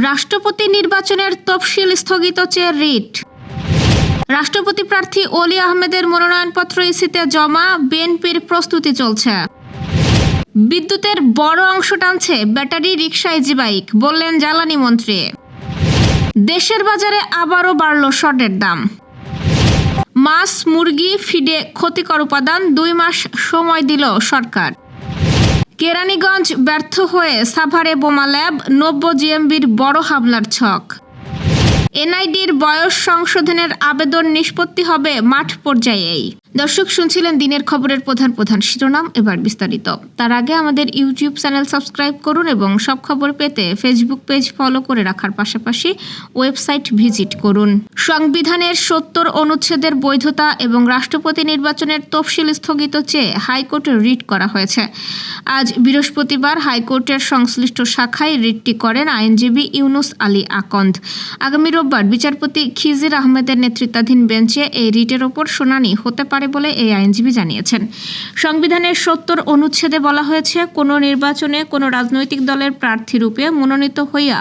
রাষ্ট্রপতি নির্বাচনের তফসিল স্থগিত চেয়ে রিট। রাষ্ট্রপতি প্রার্থী অলি আহমেদের মনোনয়নপত্র ইসিতে জমা, বিএনপির প্রস্তুতি চলছে। বিদ্যুতের বড় অংশ টানছে ব্যাটারি রিকশা ইজিবাইক, বললেন জ্বালানি মন্ত্রী। দেশের বাজারে আবারও বাড়ল সর্টের দাম। মাছ, মুরগি, ফিডে ক্ষতিকর উপাদান 2 মাস সময় দিল সরকার। কেরানীগঞ্জ ব্যর্থ হয়ে সাভারে বোমা ল্যাব, 90 জিএমবির বড় হামলার ছক। এনআইডির বয়স সংশোধনের আবেদন নিষ্পত্তি হবে মাঠ পর্যায়েই। দর্শক, শুনছিলেন দিনের খবরের প্রধান শিরোনাম, এবার বিস্তারিত। তার আগে আমাদের ইউটিউব চ্যানেল সাবস্ক্রাইব করুন এবং সব খবর পেতে ফেসবুক পেজ ফলো করে রাখার পাশাপাশি ওয়েবসাইট ভিজিট করুন। সংবিধানের 70 অনুচ্ছেদের বৈধতা এবং রাষ্ট্রপতি নির্বাচনের তফসিল স্থগিত চেয়ে হাইকোর্টে রিট করা হয়েছে। আজ বৃহস্পতিবার হাইকোর্টের সংশ্লিষ্ট শাখায় রিটটি করেন আইনজীবী ইউনুস আলী আকন্দ। আগামী রোববার বিচারপতি খিজির আহমেদের নেতৃত্বাধীন বেঞ্চে এই রিটের ওপর শুনানি হতে পারে বলে এই আইনজীবী জানিয়েছেন। সংবিধানের 70 অনুচ্ছেদে বলা হয়েছে, কোনো নির্বাচনে কোনো রাজনৈতিক দলের প্রার্থী রূপে মনোনীত হইয়া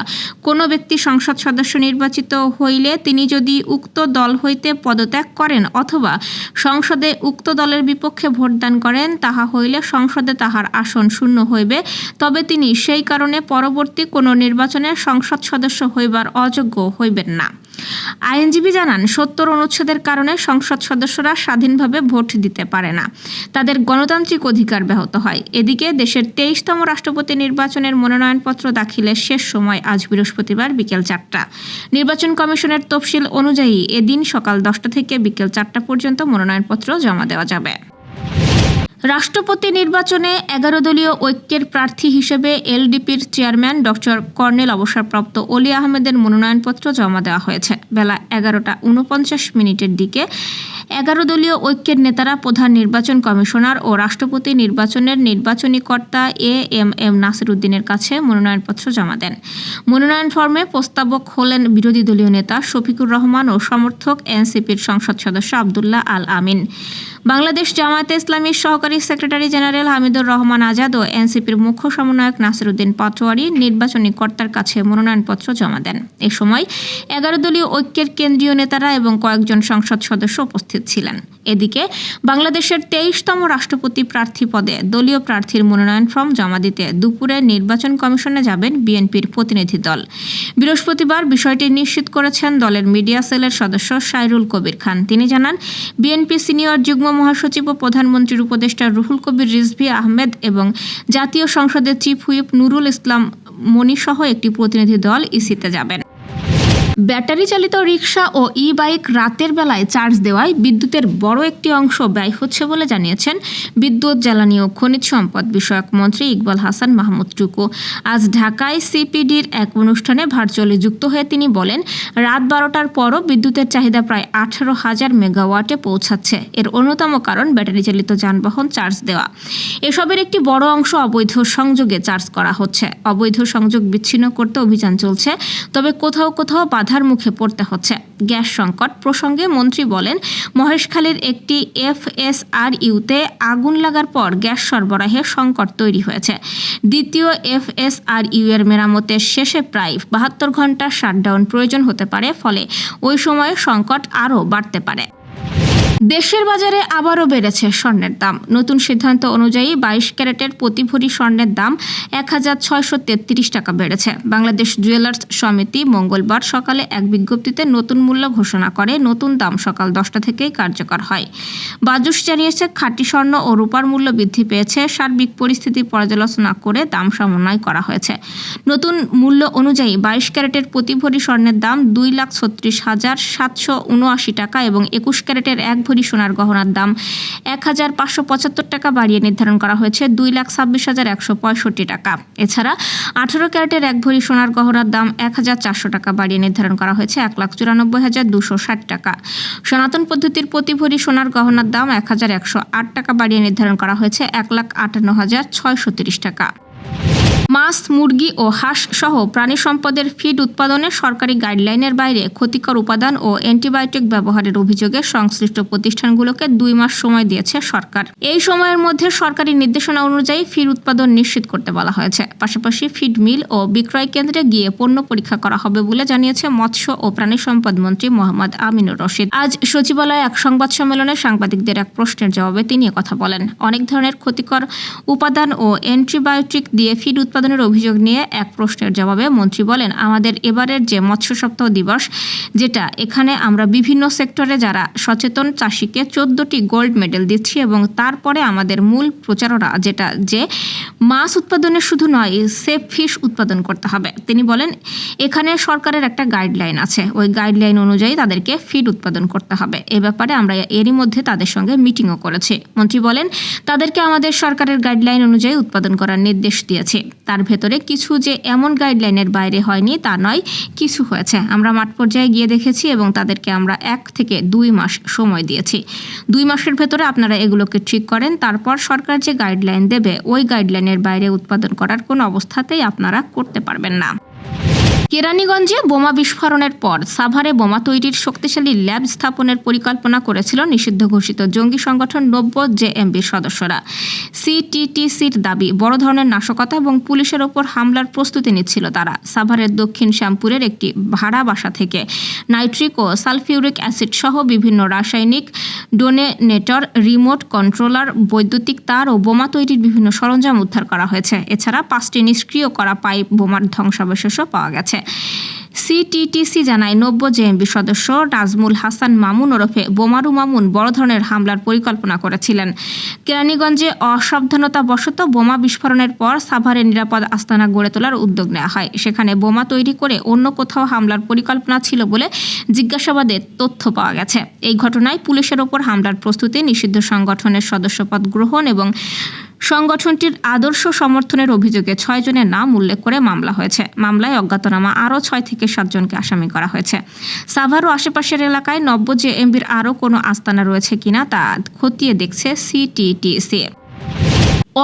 কোনো ব্যক্তি সংসদ সদস্য নির্বাচিত হইলে তিনি যদি উক্ত দল হইতে পদত্যাগ করেন অথবা সংসদে উক্ত দলের বিপক্ষে ভোটদান করেন, তাহা হইলে সংসদে তাহার আসন শূন্য হইবে, তবে তিনি সেই কারণে পরবর্তী কোনো নির্বাচনে সংসদ সদস্য হইবার অযোগ্য হইবেন না। আইনজীবী জানান, 70 অনুচ্ছেদের কারণে সংসদ সদস্যরা স্বাধীনভাবে ভোট দিতে পারে না, তাদের গণতান্ত্রিক অধিকার ব্যাহত হয়। এদিকে দেশের 23তম রাষ্ট্রপতি নির্বাচনের মনোনয়নপত্র দাখিলের শেষ সময় আজ বৃহস্পতিবার বিকেল 4টা। নির্বাচন কমিশনের তফসিল অনুযায়ী এদিন সকাল 10টা থেকে বিকেল 4টা পর্যন্ত মনোনয়নপত্র জমা দেওয়া যাবে। রাষ্ট্রপতি নির্বাচনে 11 দলীয় ঐক্যের প্রার্থী হিসেবে এলডিপির চেয়ারম্যান ডক্টর কর্নেল অবসরপ্রাপ্ত অলি আহমেদের মনোনয়নপত্র জমা দেওয়া হয়েছে। বেলা 11:49 দিকে 11 দলীয় ঐক্যের নেতারা প্রধান নির্বাচন কমিশনার ও রাষ্ট্রপতি নির্বাচনের নির্বাচনী কর্তা এএমএম নাসির উদ্দিনের কাছে মনোনয়নপত্র জমা দেন। মনোনয়ন ফর্মে প্রস্তাবক হলেন বিরোধী দলীয় নেতা শফিকুর রহমান ও সমর্থক এনসিপির সংসদ সদস্য আবদুল্লাহ আল আমিন। বাংলাদেশ জামায়াতে ইসলামীর সহকারী সেক্রেটারি জেনারেল হামিদুর রহমান আজাদ ও এনসিপির মুখ্য সমন্বয়ক নাসির উদ্দিন পাটোয়ারি নির্বাচনী কর্তার কাছে মনোনয়নপত্র জমা দেন। এ সময় 11 দলীয় ঐক্যের কেন্দ্রীয় নেতারা এবং কয়েকজন সংসদ সদস্য উপস্থিত ছিলেন। এদিকে বাংলাদেশের 23তম রাষ্ট্রপতি প্রার্থী পদে দলীয় প্রার্থীর মনোনয়ন ফর্ম জমা দিতে দুপুরে নির্বাচন কমিশনে যাবেন বিএনপির প্রতিনিধি দল। বৃহস্পতিবার বিষয়টি নিশ্চিত করেছেন দলের মিডিয়া সেলের সদস্য সাইরুল কবির খান। তিনি জানান, বিএনপি সিনিয়র যুগ্ম মহাসচিব ও প্রধানমন্ত্রীর উপদেষ্টা রুহুল কবির রিজভী আহমেদ এবং জাতীয় সংসদের চিফ হুইপ নুরুল ইসলাম মনিসহ একটি প্রতিনিধি দল ইসিতে যাবেন। ব্যাটারি চালিত রিকশা ও ই বাইক রাতের বেলায় চার্জ দেওয়ায় বিদ্যুতের বড় একটি অংশ ব্যয় হচ্ছে বলে জানিয়েছেন বিদ্যুৎ, জ্বালানি ও খনিজ সম্পদ বিষয়ক মন্ত্রী ইকবাল হাসান মাহমুদ টুকু। আজ ঢাকায় সিপিডির এক অনুষ্ঠানে ভার্চুয়ালি যুক্ত হয়ে তিনি বলেন, রাত 12টার পরও বিদ্যুতের চাহিদা প্রায় 18,000 মেগাওয়াটে পৌঁছাচ্ছে। এর অন্যতম কারণ ব্যাটারি চালিত যানবাহন চার্জ দেওয়া। এসবের একটি বড় অংশ অবৈধ সংযোগে চার্জ করা হচ্ছে। অবৈধ সংযোগ বিচ্ছিন্ন করতে অভিযান চলছে, তবে কোথাও কোথাও বাধার মুখে পড়তে হচ্ছে। গ্যাস সংকট প্রসঙ্গে মন্ত্রী বলেন, মহেশখালীর একটি এফএসআরইউতে আগুন লাগার পর গ্যাস সরবরাহে সংকট তৈরি হয়েছে। দ্বিতীয় এফএসআরইউ এর মেরামতের শেষে প্রায় 72 ঘন্টা শাটডাউন প্রয়োজন হতে পারে, ফলে ওই সময়ে সংকট আরও বাড়তে পারে। দেশের বাজারে আবারও বেড়েছে স্বর্ণের দাম। নতুন সিদ্ধান্ত অনুযায়ী 22 ক্যারেটের প্রতি ভরি স্বর্ণের দাম 1633 টাকা বেড়েছে। বাংলাদেশ জুয়েলার্স সমিতি মঙ্গলবার সকালে এক বিজ্ঞপ্তিতে নতুন মূল্য ঘোষণা করে। নতুন দাম সকাল 10টা থেকেই কার্যকর হয়। বাজুস জানিয়েছে, খাঁটি স্বর্ণ ও রূপার মূল্য বৃদ্ধি পেয়েছে। সার্বিক পরিস্থিতি পর্যালোচনা করে দাম সমন্বয় করা হয়েছে। নতুন মূল্য অনুযায়ী 22 ক্যারেটের প্রতি ভরি স্বর্ণের দাম 2,36,779 টাকা এবং 21 ক্যারেটের এক ভরি সোনার গহনার দাম 1,575 টাকা বাড়িয়ে নির্ধারণ করা হয়েছে 2,26,165 টাকা। এছাড়া 18 ক্যারেটের এক ভরি সোনার গহনার দাম 1,400 টাকা বাড়িয়ে নির্ধারণ করা হয়েছে 1,94,260 টাকা। সনাতন পদ্ধতির প্রতি ভরি সোনার গহনার দাম 1,108 টাকা বাড়িয়ে নির্ধারণ করা হয়েছে 1,58,630 টাকা। মাছ, মুরগি ও হাঁস সহ প্রাণী সম্পদের ফিড উৎপাদনে সরকারি গাইডলাইনের বাইরে ক্ষতিকর উপাদান ও অ্যান্টিবায়োটিক ব্যবহারের অভিযোগে সংশ্লিষ্ট প্রতিষ্ঠানগুলোকে 2 মাস সময় দিয়েছে সরকার। এই সময়ের মধ্যে সরকারি নির্দেশনা অনুযায়ী ফিড উৎপাদন নিশ্চিত করতে বলা হয়েছে। পাশাপাশি ফিড মিল ও বিক্রয় কেন্দ্রে গিয়ে পণ্য পরীক্ষা করা হবে বলে জানিয়েছে মৎস্য ও প্রাণী সম্পদ মন্ত্রী মোহাম্মদ আমিনুর রশিদ। আজ সচিবালয়ে এক সংবাদ সম্মেলনে সাংবাদিকদের এক প্রশ্নের জবাবে তিনি কথা বলেন। অনেক ধরনের ক্ষতিকর উপাদান ও অ্যান্টিবায়োটিক দিয়ে ফিড উৎপাদনের অভিযোগ নিয়ে এক প্রশ্নের জবাবে মন্ত্রী বলেন, আমাদের এবারের যে মৎস্য সপ্তাহ দিবস, যেটা এখানে আমরা বিভিন্ন সেক্টরে যারা সচেতন চাষিকে 14টি গোল্ড মেডেল দিচ্ছি এবং তারপরে আমাদের মূল প্রচারণা যেটা যে মাছ উৎপাদনে শুধু নয়, সেফ ফিশ উৎপাদন করতে হবে। তিনি বলেন, এখানে সরকারের একটা গাইডলাইন আছে, ওই গাইডলাইন অনুযায়ী তাদেরকে ফিড উৎপাদন করতে হবে। এ ব্যাপারে আমরা এরই মধ্যে তাদের সঙ্গে মিটিংও করেছি। মন্ত্রী বলেন, তাদেরকে আমাদের সরকারের গাইডলাইন অনুযায়ী উৎপাদন করার নির্দেশ দিয়েছে। তার ভেতরে কিছু যে এমন গাইডলাইনের বাইরে হয়নি তা নয়, কিছু হয়েছে। আমরা মাঠ পর্যায়ে গিয়ে দেখেছি এবং তাদেরকে আমরা 1 থেকে 2 মাস সময় দিয়েছি। 2 মাসের ভেতরে আপনারা এগুলোকে ঠিক করেন, তারপর সরকার যে গাইডলাইন দেবে ওই গাইডলাইনের বাইরে উৎপাদন করার কোনো অবস্থাতেই আপনারা করতে পারবেন না। কেরানীগঞ্জে বোমা বিস্ফোরণের পর সাভারে বোমা তৈরির শক্তিশালী ল্যাব স্থাপনের পরিকল্পনা করেছিল নিষিদ্ধ ঘোষিত জঙ্গি সংগঠন 90 জেএমবির সদস্যরা। সিটিটিসির দাবি, বড় ধরনের নাশকতা এবং পুলিশের ওপর হামলার প্রস্তুতি নিচ্ছিল তারা। সাভারের দক্ষিণ শ্যামপুরের একটি ভাড়া বাসা থেকে নাইট্রিক ও সালফিউরিক অ্যাসিড সহ বিভিন্ন রাসায়নিক ডোনেটর, রিমোট কন্ট্রোলার, বৈদ্যুতিক তার ও বোমা তৈরির বিভিন্ন সরঞ্জাম উদ্ধার করা হয়েছে। এছাড়া 5টি নিষ্ক্রিয় করা পাইপ বোমার ধ্বংসাবশেষও পাওয়া গেছে। সিটিটিসি জানায়, 90 জেএমবি সদস্য নাজমুল হাসান মামুন ওরফে বোমারু মামুন বড় ধরনের হামলার পরিকল্পনা করেছিলেন। কেরানীগঞ্জে অসাবধানতাবশত বোমা বিস্ফোরণের পর সাভারে নিরাপদ আস্তানা গড়ে তোলার উদ্যোগ নেওয়া হয়। সেখানে বোমা তৈরি করে অন্য কোথাও হামলার পরিকল্পনা ছিল বলে জিজ্ঞাসাবাদে তথ্য পাওয়া গেছে। এই ঘটনায় পুলিশের ওপর হামলার প্রস্তুতি, নিষিদ্ধ সংগঠনের সদস্যপদ গ্রহণ এবং সংগঠনটির আদর্শ সমর্থনের অভিযোগে 6 জনের নাম উল্লেখ করে মামলা হয়েছে। মামলায় অজ্ঞাতনামা আরও 6 থেকে 7 জনকে আসামি করা হয়েছে। সাভার ও আশেপাশের এলাকায় 90 জেএমবির আরও কোনো আস্তানা রয়েছে কিনা তা খতিয়ে দেখছে সিটিটিসি।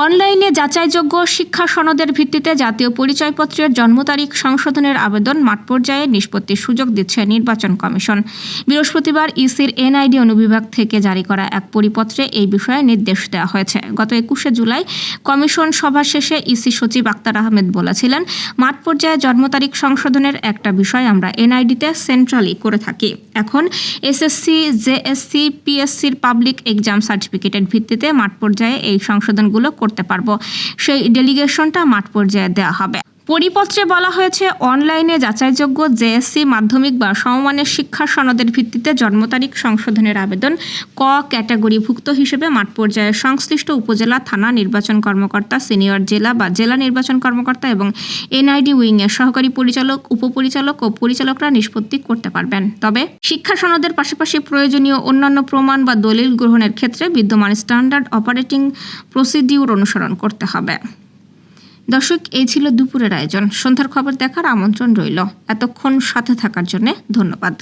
অনলাইনে যাচাইযোগ্য শিক্ষা সনদের ভিত্তিতে জাতীয় পরিচয়পত্রের জন্ম তারিখ সংশোধনের আবেদন মাঠ পর্যায়ে নিষ্পত্তির সুযোগ দিচ্ছে নির্বাচন কমিশন। বৃহস্পতিবার ইসির এনআইডি অনুবিভাগ থেকে জারি করা এক পরিপত্রে এই বিষয়ে নির্দেশ দেওয়া হয়েছে। গত 21শে জুলাই কমিশন সভা শেষে ইসি সচিব আক্তার আহমেদ বলেছিলেন, মাঠ পর্যায়ে জন্ম তারিখ সংশোধনের একটা বিষয় আমরা এনআইডিতে সেন্ট্রালি করে থাকি। এখন এসএসসি, জেএসসি, পিএসসির পাবলিক এক্সাম সার্টিফিকেটের ভিত্তিতে মাঠ পর্যায়ে এই সংশোধনগুলো করতে পারবো। সেই ডেলিগেশনটা মাঠ পর্যায়ে দেওয়া হবে। পরিপত্রে বলা হয়েছে, অনলাইনে যাচাইযোগ্য জেএসসি, মাধ্যমিক বা সমমানের শিক্ষা সনদের ভিত্তিতে জন্ম তারিখ সংশোধনের আবেদন ক ক্যাটাগরিভুক্ত হিসেবে মাঠ পর্যায়ে সংশ্লিষ্ট উপজেলা, থানা নির্বাচন কর্মকর্তা, সিনিয়র জেলা বা জেলা নির্বাচন কর্মকর্তা এবং এনআইডি উইংয়ের সহকারী পরিচালক, উপপরিচালক ও পরিচালকরা নিষ্পত্তি করতে পারবেন। তবে শিক্ষা সনদের পাশাপাশি প্রয়োজনীয় অন্যান্য প্রমাণ বা দলিল গ্রহণের ক্ষেত্রে বিদ্যমান স্ট্যান্ডার্ড অপারেটিং প্রসিডিউর অনুসরণ করতে হবে। দর্শক, এই ছিল দুপুরের আয়োজন। সন্ধ্যার খবর দেখার আমন্ত্রণ রইল। এতক্ষণ সাথে থাকার জন্য ধন্যবাদ।